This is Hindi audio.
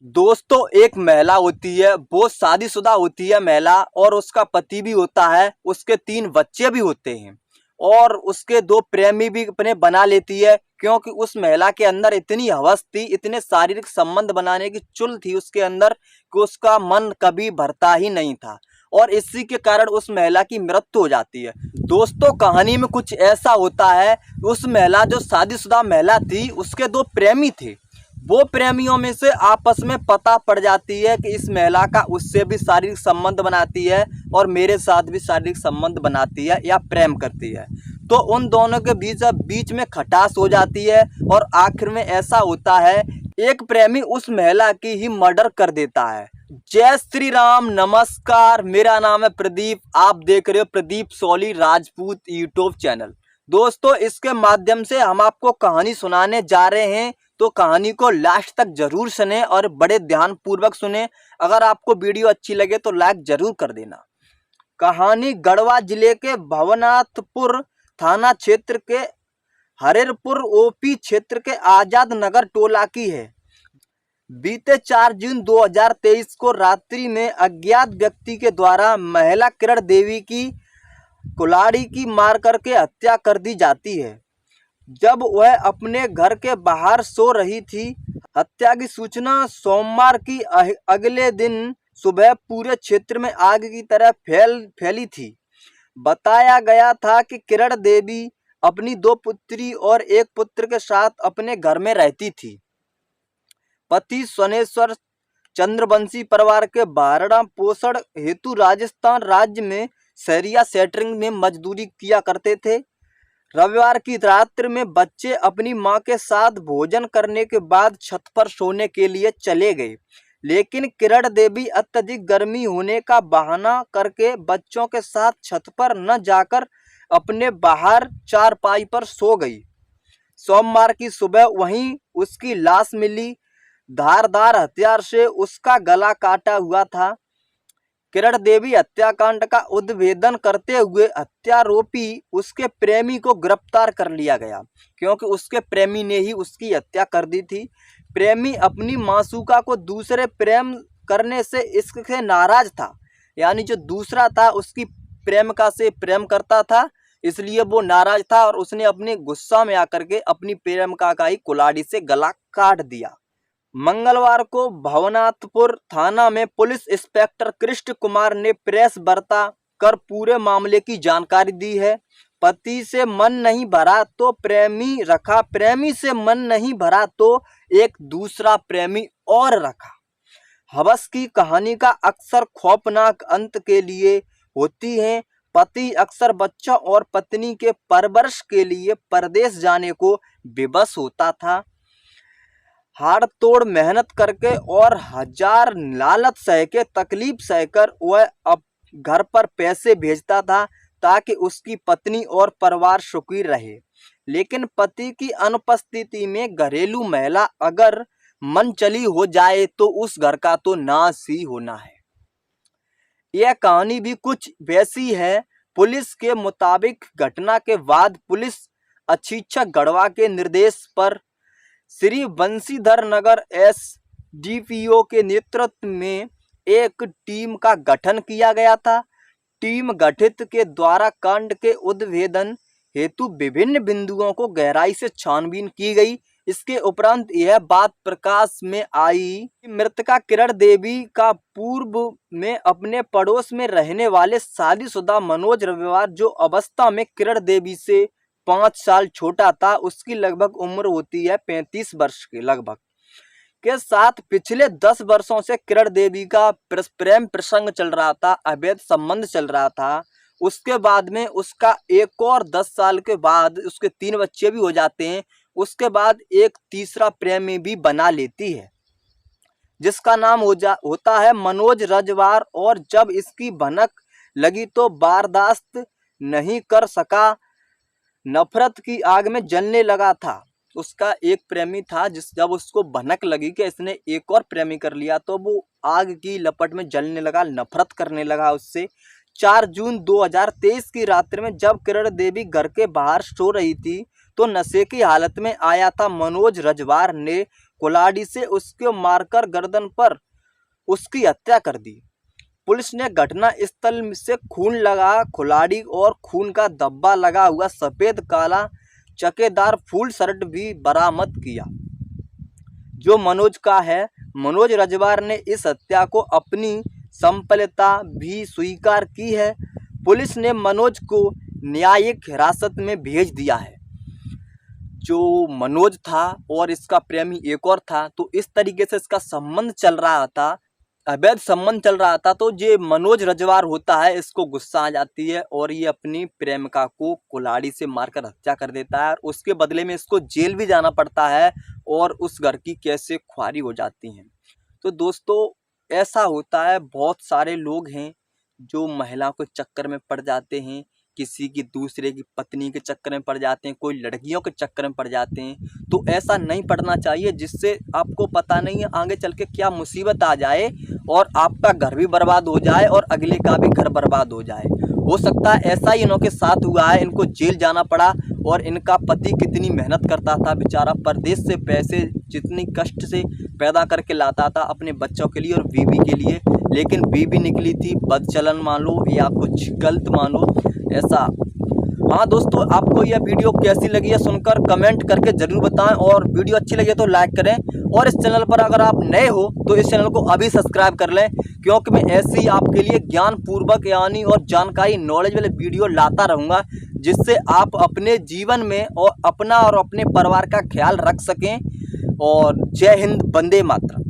दोस्तों, एक महिला होती है, वो शादीशुदा होती है महिला, और उसका पति भी होता है, उसके 3 बच्चे भी होते हैं और उसके 2 प्रेमी भी अपने बना लेती है, क्योंकि उस महिला के अंदर इतनी हवस थी, इतने शारीरिक संबंध बनाने की चुल थी उसके अंदर कि उसका मन कभी भरता ही नहीं था और इसी के कारण उस महिला की मृत्यु हो जाती है। दोस्तों, कहानी में कुछ ऐसा होता है, उस महिला जो शादीशुदा महिला थी, उसके 2 प्रेमी थे। वो प्रेमियों में से आपस में पता पड़ जाती है कि इस महिला का उससे भी शारीरिक संबंध बनाती है और मेरे साथ भी शारीरिक संबंध बनाती है या प्रेम करती है। तो उन दोनों के बीच अब बीच में खटास हो जाती है और आखिर में ऐसा होता है, एक प्रेमी उस महिला की ही मर्डर कर देता है। जय श्री राम, नमस्कार, मेरा नाम है प्रदीप, आप देख रहे हो प्रदीप सोली राजपूत यूट्यूब चैनल। दोस्तों, इसके माध्यम से हम आपको कहानी सुनाने जा रहे हैं, तो कहानी को लास्ट तक जरूर सुने और बड़े ध्यान पूर्वक सुने। अगर आपको वीडियो अच्छी लगे तो लाइक जरूर कर देना। कहानी गढ़वा जिले के भवनाथपुर थाना क्षेत्र के हरिरपुर ओपी क्षेत्र के आजाद नगर टोला की है। बीते 4 जून 2023 को रात्रि में अज्ञात व्यक्ति के द्वारा महिला किरण देवी की कुल्हाड़ी की मार करके हत्या कर दी जाती है। जब वह अपने घर के बाहर सो रही थी, हत्या की सूचना सोमवार की अगले दिन सुबह पूरे क्षेत्र में आग की तरह फैली थी। बताया गया था कि किरण देवी अपनी 2 पुत्री और 1 पुत्र के साथ अपने घर में रहती थी। पति सोनेश्वर चंद्रवंशी परिवार के भरण पोषण हेतु राजस्थान राज्य में सरिया सेंटरिंग में मजदूरी किया करते थे। रविवार की रात्रि में बच्चे अपनी मां के साथ भोजन करने के बाद छत पर सोने के लिए चले गए, लेकिन किरण देवी अत्यधिक गर्मी होने का बहाना करके बच्चों के साथ छत पर न जाकर अपने बाहर चारपाई पर सो गई। सोमवार की सुबह वहीं उसकी लाश मिली। धारदार हथियार से उसका गला काटा हुआ था। किरण देवी हत्याकांड का उद्भेदन करते हुए हत्यारोपी उसके प्रेमी को गिरफ्तार कर लिया गया, क्योंकि उसके प्रेमी ने ही उसकी हत्या कर दी थी। प्रेमी अपनी मासूका को दूसरे प्रेम करने से इश्क से नाराज था, यानी जो दूसरा था उसकी प्रेमिका से प्रेम करता था, इसलिए वो नाराज था और उसने अपने गुस्सा में आकर के अपनी प्रेमिका का ही कुल्हाड़ी से गला काट दिया। मंगलवार को भवनाथपुर थाना में पुलिस इंस्पेक्टर कृष्ण कुमार ने प्रेस वार्ता कर पूरे मामले की जानकारी दी है। पति से मन नहीं भरा तो प्रेमी रखा, प्रेमी से मन नहीं भरा तो एक दूसरा प्रेमी और रखा। हवस की कहानी का अक्सर खौफनाक अंत के लिए होती है। पति अक्सर बच्चों और पत्नी के परवरिश के लिए परदेश जाने को विवश होता था। हाड़ तोड़ मेहनत करके और हजार लालच सह के तकलीफ सहकर वह अब घर पर पैसे भेजता था ताकि उसकी पत्नी और परिवार सुखी रहे। लेकिन पति की अनुपस्थिति में घरेलू महिला अगर मन चली हो जाए तो उस घर का तो नाश ही होना है। यह कहानी भी कुछ वैसी है। पुलिस के मुताबिक घटना के बाद पुलिस अधीक्षक गढ़वा के निर्देश पर श्री बंशीधर नगर एसडीपीओ के नेतृत्व में एक टीम का गठन किया गया था। टीम गठित के द्वारा कांड के उद्भेदन हेतु विभिन्न बिंदुओं को गहराई से छानबीन की गई। इसके उपरांत यह बात प्रकाश में आई कि मृतका किरण देवी का पूर्व में अपने पड़ोस में रहने वाले शादीशुदा मनोज रविवार, जो अवस्था में किरण देवी से 5 साल छोटा था, उसकी लगभग उम्र होती है 35 वर्ष के लगभग, के साथ पिछले 10 वर्षों से किरण देवी का प्रेम प्रसंग चल रहा था, अवैध संबंध चल रहा था। उसके बाद में उसका एक और 10 साल के बाद उसके 3 बच्चे भी हो जाते हैं। उसके बाद एक तीसरा प्रेमी भी बना लेती है, जिसका नाम होता है मनोज रजवार, और जब इसकी भनक लगी तो बर्दाश्त नहीं कर सका, नफरत की आग में जलने लगा था। उसका एक प्रेमी था, जब उसको भनक लगी कि इसने एक और प्रेमी कर लिया तो वो आग की लपट में जलने लगा, नफरत करने लगा उससे। 4 जून 2023 की रात्रि में जब किरण देवी घर के बाहर सो रही थी तो नशे की हालत में आया था मनोज रजवार ने कुल्हाड़ी से उसके मारकर गर्दन पर उसकी हत्या कर दी। पुलिस ने घटना स्थल से खून लगा कुल्हाड़ी और खून का धब्बा लगा हुआ सफेद काला चकेदार फुल शर्ट भी बरामद किया, जो मनोज का है। मनोज रजवार ने इस हत्या को अपनी संपलता भी स्वीकार की है। पुलिस ने मनोज को न्यायिक हिरासत में भेज दिया है। जो मनोज था और इसका प्रेमी एक और था, तो इस तरीके से इसका संबंध चल रहा था, अवैध संबंध चल रहा था। तो ये मनोज रजवार होता है, इसको गुस्सा आ जाती है और ये अपनी प्रेमिका को कुल्हाड़ी से मारकर हत्या कर देता है और उसके बदले में इसको जेल भी जाना पड़ता है और उस घर की कैसे ख्वारी हो जाती हैं। तो दोस्तों ऐसा होता है, बहुत सारे लोग हैं जो महिलाओं के चक्कर में पड़ जाते हैं, किसी की दूसरे की पत्नी के चक्कर में पड़ जाते हैं, कोई लड़कियों के चक्कर में पड़ जाते हैं। तो ऐसा नहीं पड़ना चाहिए, जिससे आपको पता नहीं है आगे चल के क्या मुसीबत आ जाए और आपका घर भी बर्बाद हो जाए और अगले का भी घर बर्बाद हो जाए। हो सकता है ऐसा ही इनके साथ हुआ है, इनको जेल जाना पड़ा। और इनका पति कितनी मेहनत करता था बेचारा, परदेश से पैसे जितनी कष्ट से पैदा करके लाता था अपने बच्चों के लिए और बीवी के लिए, लेकिन बीवी निकली थी बदचलन मान लो या कुछ गलत मान लो ऐसा। हाँ दोस्तों, आपको यह वीडियो कैसी लगी है सुनकर कमेंट करके ज़रूर बताएं, और वीडियो अच्छी लगे तो लाइक करें। और इस चैनल पर अगर आप नए हो तो इस चैनल को अभी सब्सक्राइब कर लें, क्योंकि मैं ऐसी आपके लिए ज्ञानपूर्वक यानी और जानकारी नॉलेज वाले वीडियो लाता रहूँगा, जिससे आप अपने जीवन में और अपना और अपने परिवार का ख्याल रख सकें। और जय हिंद, वंदे मातरम।